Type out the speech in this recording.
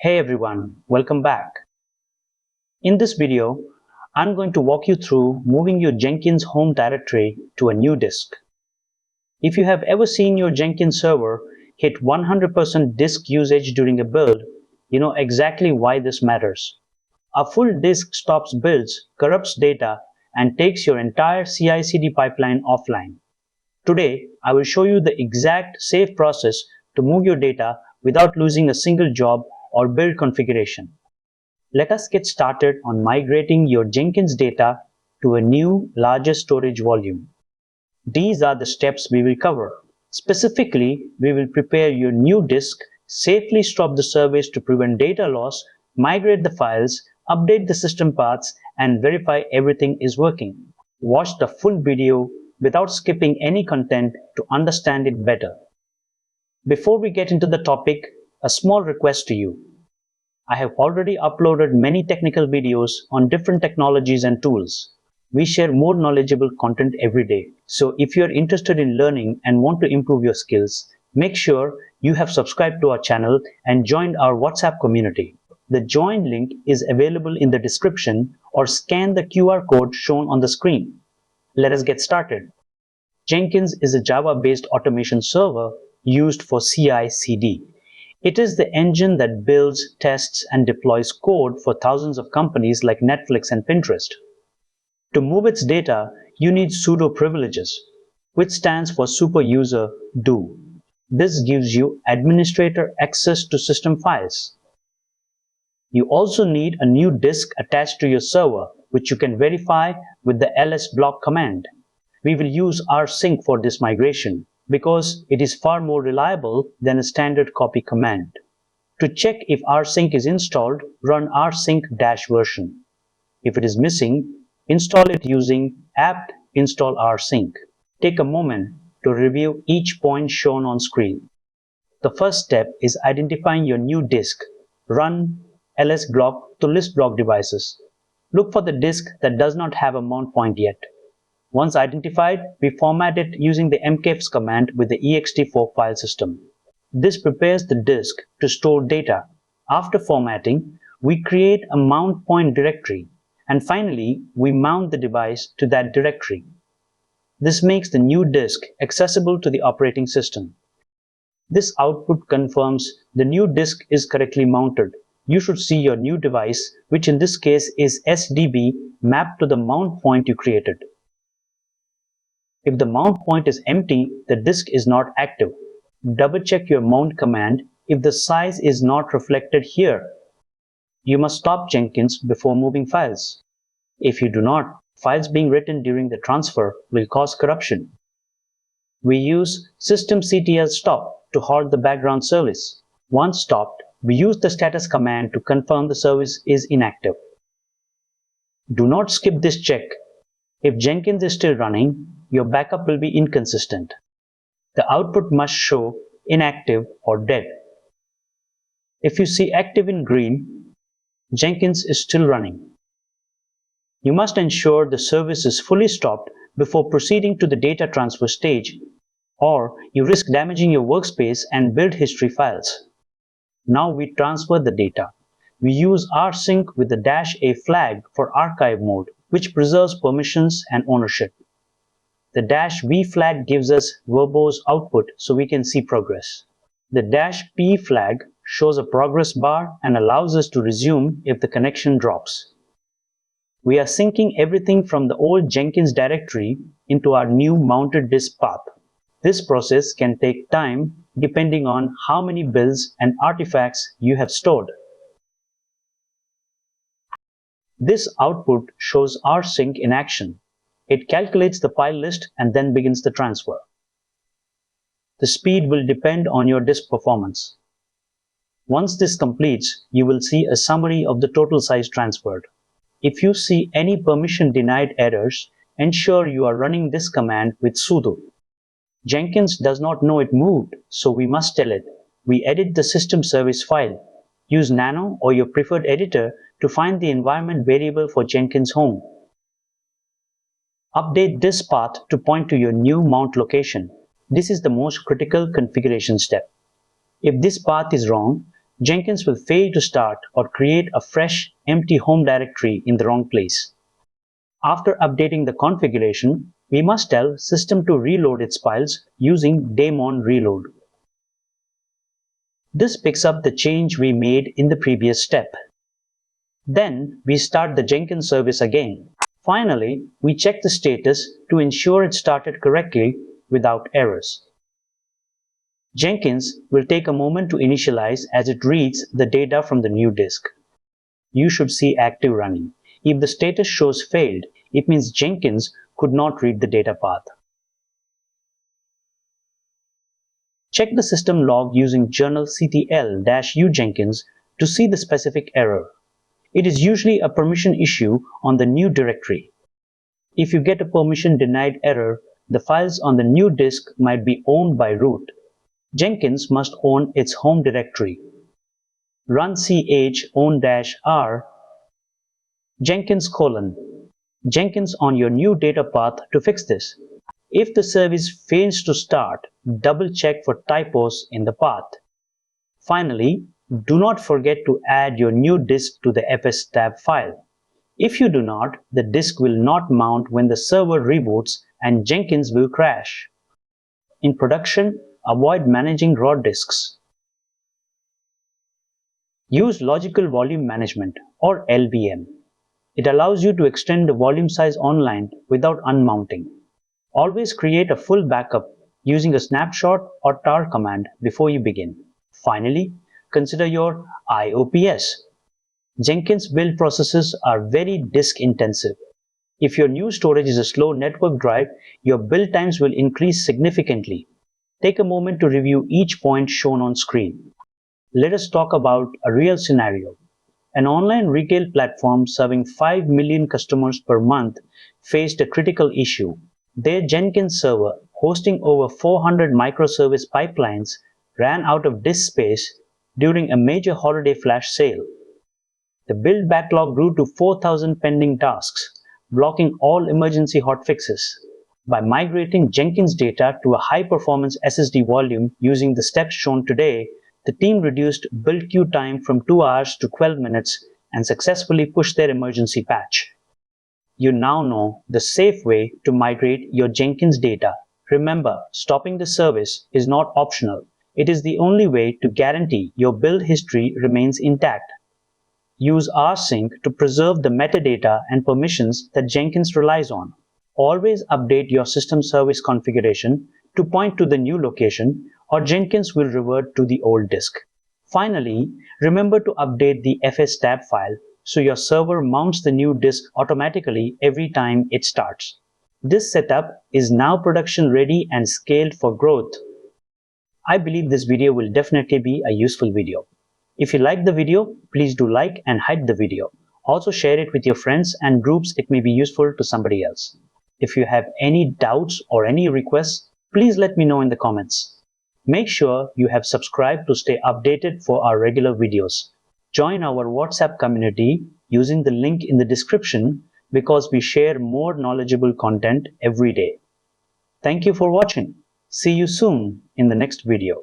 Hey everyone, welcome back. In this video, I'm going to walk you through moving your Jenkins home directory to a new disk. If you have ever seen your Jenkins server hit 100% disk usage during a build, you know exactly why this matters. A full disk stops builds, corrupts data, and takes your entire CI/CD pipeline offline. Today, I will show you the exact safe process to move your data without losing a single job or build configuration. Let us get started on migrating your Jenkins data to a new, larger storage volume. These are the steps we will cover. Specifically, we will prepare your new disk, safely stop the service to prevent data loss, migrate the files, update the system paths, and verify everything is working. Watch the full video without skipping any content to understand it better. Before we get into the topic, a small request to you. I have already uploaded many technical videos on different technologies and tools. We share more knowledgeable content every day. So if you are interested in learning and want to improve your skills, make sure you have subscribed to our channel and joined our WhatsApp community. The join link is available in the description or scan the QR code shown on the screen. Let us get started. Jenkins is a Java-based automation server used for CI/CD. It is the engine that builds, tests, and deploys code for thousands of companies like Netflix and Pinterest. To move its data, you need sudo privileges, which stands for super user do. This gives you administrator access to system files. You also need a new disk attached to your server, which you can verify with the ls-block command. We will use Rsync for this migration because it is far more reliable than a standard copy command. To check if Rsync is installed, run rsync-version. If it is missing, install it using apt install rsync. Take a moment to review each point shown on screen. The first step is identifying your new disk. Run ls-block to list block devices. Look for the disk that does not have a mount point yet. Once identified, we format it using the mkfs command with the ext4 file system. This prepares the disk to store data. After formatting, we create a mount point directory, and finally, we mount the device to that directory. This makes the new disk accessible to the operating system. This output confirms the new disk is correctly mounted. You should see your new device, which in this case is SDB, mapped to the mount point you created. If the mount point is empty, the disk is not active. Double-check your mount command if the size is not reflected here. You must stop Jenkins before moving files. If you do not, files being written during the transfer will cause corruption. We use systemctl stop to halt the background service. Once stopped, we use the status command to confirm the service is inactive. Do not skip this check. If Jenkins is still running, your backup will be inconsistent. The output must show inactive or dead. If you see active in green, Jenkins is still running. You must ensure the service is fully stopped before proceeding to the data transfer stage, or you risk damaging your workspace and build history files. Now we transfer the data. We use rsync with the -a flag for archive mode, which preserves permissions and ownership. The -v flag gives us verbose output so we can see progress. The -p flag shows a progress bar and allows us to resume if the connection drops. We are syncing everything from the old Jenkins directory into our new mounted disk path. This process can take time depending on how many builds and artifacts you have stored. This output shows Rsync in action. It calculates the file list and then begins the transfer. The speed will depend on your disk performance. Once this completes, you will see a summary of the total size transferred. If you see any permission denied errors, ensure you are running this command with sudo. Jenkins does not know it moved, so we must tell it. We edit the system service file. Use nano or your preferred editor to find the environment variable for Jenkins home. Update this path to point to your new mount location. This is the most critical configuration step. If this path is wrong, Jenkins will fail to start or create a fresh, empty home directory in the wrong place. After updating the configuration, we must tell system to reload its files using daemon reload. This picks up the change we made in the previous step. Then we start the Jenkins service again. Finally, we check the status to ensure it started correctly without errors. Jenkins will take a moment to initialize as it reads the data from the new disk. You should see active running. If the status shows failed, it means Jenkins could not read the data path. Check the system log using journal ctl-u Jenkins to see the specific error. It is usually a permission issue on the new directory. If you get a permission denied error, the files on the new disk might be owned by root. Jenkins must own its home directory. Run ch own-r Jenkins : Jenkins on your new data path to fix this. If the service fails to start, double check for typos in the path. Finally, do not forget to add your new disk to the fstab file. If you do not, the disk will not mount when the server reboots and Jenkins will crash. In production, avoid managing raw disks. Use Logical Volume Management or LVM. It allows you to extend the volume size online without unmounting. Always create a full backup using a snapshot or tar command before you begin. Finally, consider your IOPS. Jenkins build processes are very disk intensive. If your new storage is a slow network drive, your build times will increase significantly. Take a moment to review each point shown on screen. Let us talk about a real scenario. An online retail platform serving 5 million customers per month faced a critical issue. Their Jenkins server, hosting over 400 microservice pipelines, ran out of disk space during a major holiday flash sale. The build backlog grew to 4,000 pending tasks, blocking all emergency hotfixes. By migrating Jenkins data to a high-performance SSD volume using the steps shown today, the team reduced build queue time from 2 hours to 12 minutes and successfully pushed their emergency patch. You now know the safe way to migrate your Jenkins data. Remember, stopping the service is not optional. It is the only way to guarantee your build history remains intact. Use Rsync to preserve the metadata and permissions that Jenkins relies on. Always update your system service configuration to point to the new location, or Jenkins will revert to the old disk. Finally, remember to update the fstab file so your server mounts the new disk automatically every time it starts. This setup is now production ready and scaled for growth. I believe this video will definitely be a useful video. If you like the video, please do like and hide the video. Also share it with your friends and groups. It may be useful to somebody else. If you have any doubts or any requests, please let me know in the comments. Make sure you have subscribed to stay updated for our regular videos. Join our WhatsApp community using the link in the description because we share more knowledgeable content every day. Thank you for watching. See you soon in the next video.